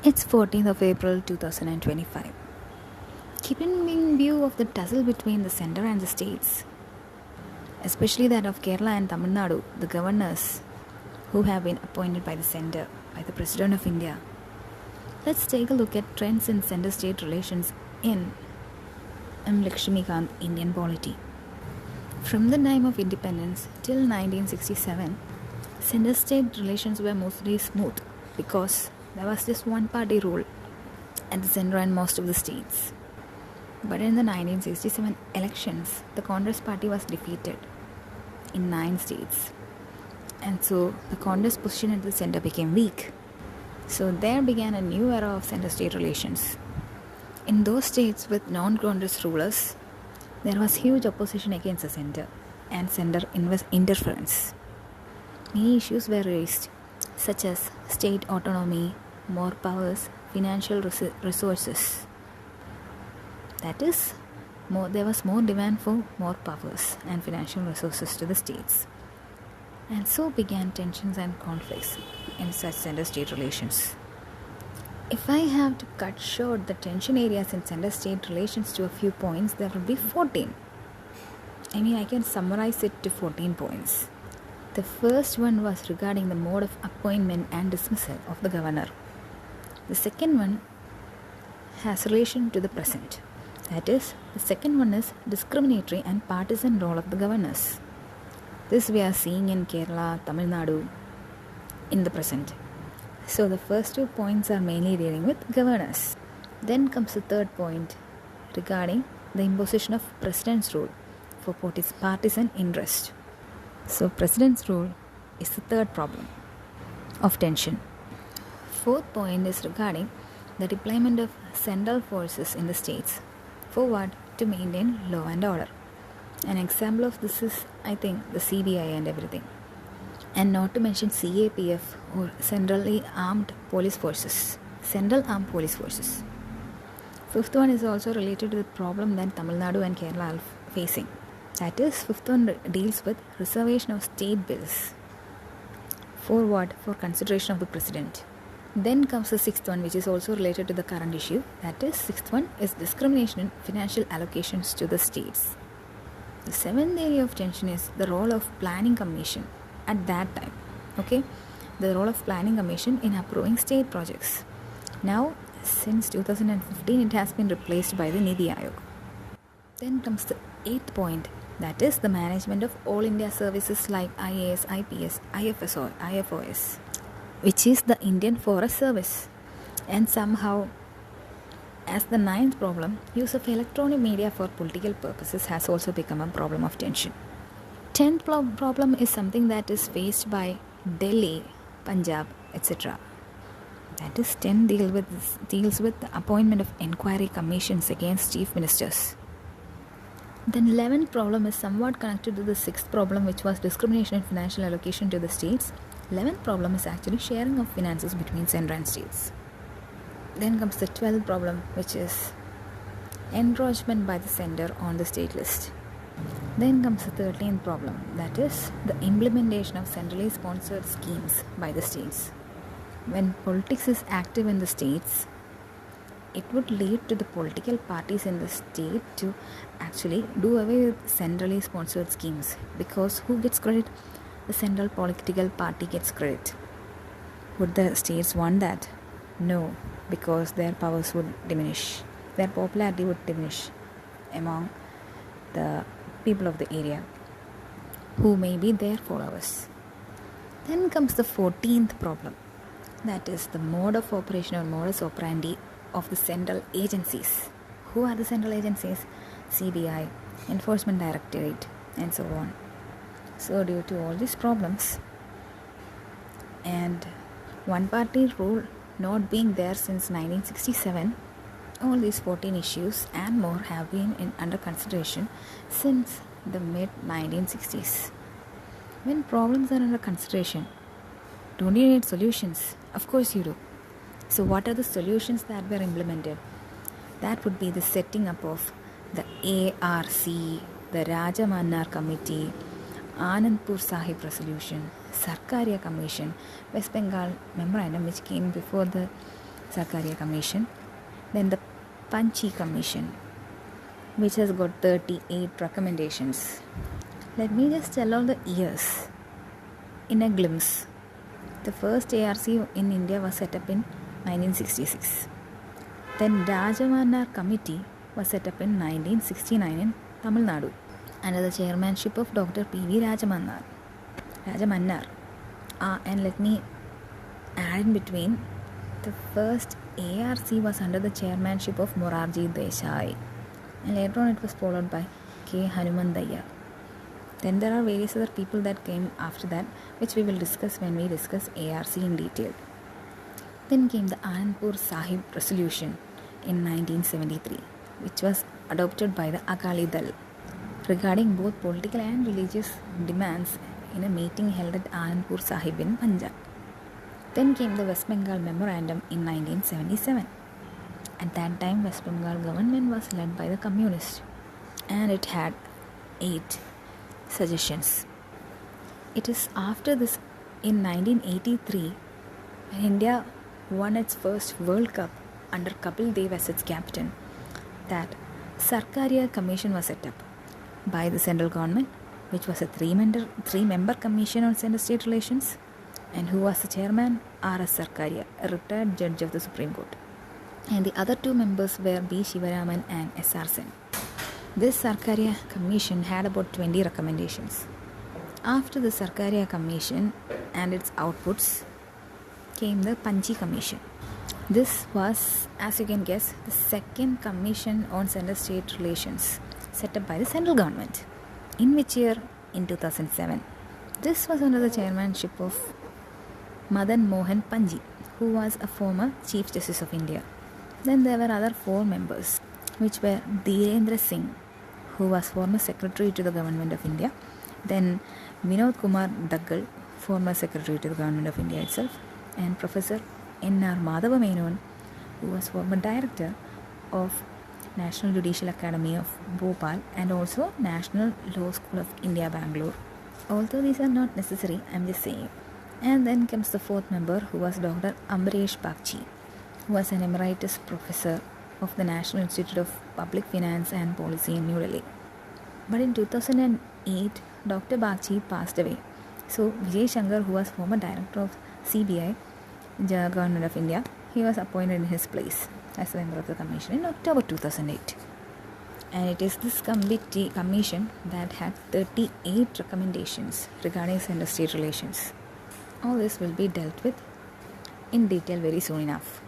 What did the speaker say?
It's 14th of April 2025. Keeping in view of the tussle between the center and the states, especially that of Kerala and Tamil Nadu, the governors who have been appointed by the center, by the President of India, let's take a look at trends in center-state relations in Lakshmikanth, Indian Polity. From the time of independence till 1967, center-state relations were mostly smooth because there was just one party rule at the center and most of the states. But in the 1967 elections, the Congress party was defeated in 9 states. And so the Congress position at the center became weak. So there began a new era of center-state relations. In those states with non-Congress rulers, there was huge opposition against the center and center interference. Many issues were raised, such as state autonomy, more powers, financial resources. That is, there was more demand for more powers and financial resources to the states. And so began tensions and conflicts in such center-state relations. If I have to cut short the tension areas in center-state relations to a few points, there will be 14. I can summarize it to 14 points. The first one was regarding the mode of appointment and dismissal of the governor. The second one has relation to the present. That is, the second one is discriminatory and partisan role of the governors. This we are seeing in Kerala, Tamil Nadu in the present. So the first 2 points are mainly dealing with governors. Then comes the third point regarding the imposition of president's rule for partisan interest. So president's rule is the third problem of tension. Fourth point is regarding the deployment of central forces in the states. For what? To maintain law and order. An example of this is, I think, the CBI and everything. And not to mention CAPF or Central Armed Police Forces. Fifth one is also related to the problem that Tamil Nadu and Kerala are facing. That is, fifth one deals with reservation of state bills. For what? For consideration of the president. Then comes the sixth one, which is also related to the current issue. That is, sixth one is discrimination in financial allocations to the states. The seventh area of tension is the role of planning commission at that time. The role of planning commission in approving state projects. Now, since 2015, it has been replaced by the Niti Aayog. Then comes the eighth point, that is the management of all India services like IAS, IPS, IFOS, which is the Indian Forest Service. And somehow, as the ninth problem, use of electronic media for political purposes has also become a problem of tension. Tenth problem is something that is faced by Delhi, Punjab, etc. That is, 10 deals with the appointment of inquiry commissions against chief ministers. Then 11th problem is somewhat connected to the 6th problem, which was discrimination in financial allocation to the states. 11th problem is actually sharing of finances between center and states. Then comes the 12th problem, which is encroachment by the center on the state list. Then comes the 13th problem, that is the implementation of centrally sponsored schemes by the states. When politics is active in the states, it would lead to the political parties in the state to actually do away with centrally sponsored schemes, because who gets credit? The central political party gets credit. Would the states want that? No, because their powers would diminish. Their popularity would diminish among the people of the area who may be their followers. Then comes the 14th problem, that is the mode of operation or modus operandi of the central agencies. Who are the central agencies? CBI, Enforcement Directorate, and so on. So due to all these problems and one party rule not being there since 1967, all these 14 issues and more have been under consideration since the mid-1960s. When problems are under consideration, don't you need solutions? Of course you do. So what are the solutions that were implemented? That would be the setting up of the ARC, the Rajamannar Committee, Anandpur Sahib Resolution, Sarkaria Commission, West Bengal Memorandum, which came before the Sarkaria Commission. Then the Panchi Commission, which has got 38 recommendations. Let me just tell all the years in a glimpse. The first ARC in India was set up in 1966. Then Rajamanar Committee was set up in 1969 in Tamil Nadu under the chairmanship of Dr. P.V. Rajamannar. And let me add in between, the first ARC was under the chairmanship of Morarji Desai, and later on it was followed by K. Hanumandaya. Then there are various other people that came after that, which we will discuss when we discuss ARC in detail. Then came the Anandpur Sahib Resolution in 1973, which was adopted by the Akali Dal regarding both political and religious demands in a meeting held at Anandpur Sahib in Punjab. Then came the West Bengal Memorandum in 1977. At that time, West Bengal government was led by the communists, and it had 8 suggestions. It is after this, in 1983, when India won its first World Cup under Kapil Dev as its captain, that Sarkaria Commission was set up by the central government, which was a 3-member commission on center-state relations, and who was the chairman? R.S. Sarkaria, a retired judge of the Supreme Court. And the other 2 members were B. Shivaraman and S.R. Sen. This Sarkaria Commission had about 20 recommendations. After the Sarkaria Commission and its outputs came the Panchi Commission. This was, as you can guess, the second commission on center-state relations set up by the central government. In which year? In 2007. This was under the chairmanship of Madan Mohan Panji, who was a former Chief Justice of India. Then there were other 4 members, which were Dhirendra Singh, who was former Secretary to the Government of India. Then Vinod Kumar Daggal, former Secretary to the Government of India itself. And Professor N.R. Madhava Menon, who was former Director of National Judicial Academy of Bhopal and also National Law School of India, Bangalore. Although these are not necessary, I am just saying. And then comes the 4th member, who was Dr. Ambaresh Bagchi, who was an emeritus professor of the National Institute of Public Finance and Policy in New Delhi. But in 2008, Dr. Bagchi passed away. So Vijay Shankar, who was former director of CBI, the Government of India, he was appointed in his place as a member of the commission in October 2008. And it is this commission that had 38 recommendations regarding center-state relations. All this will be dealt with in detail very soon enough.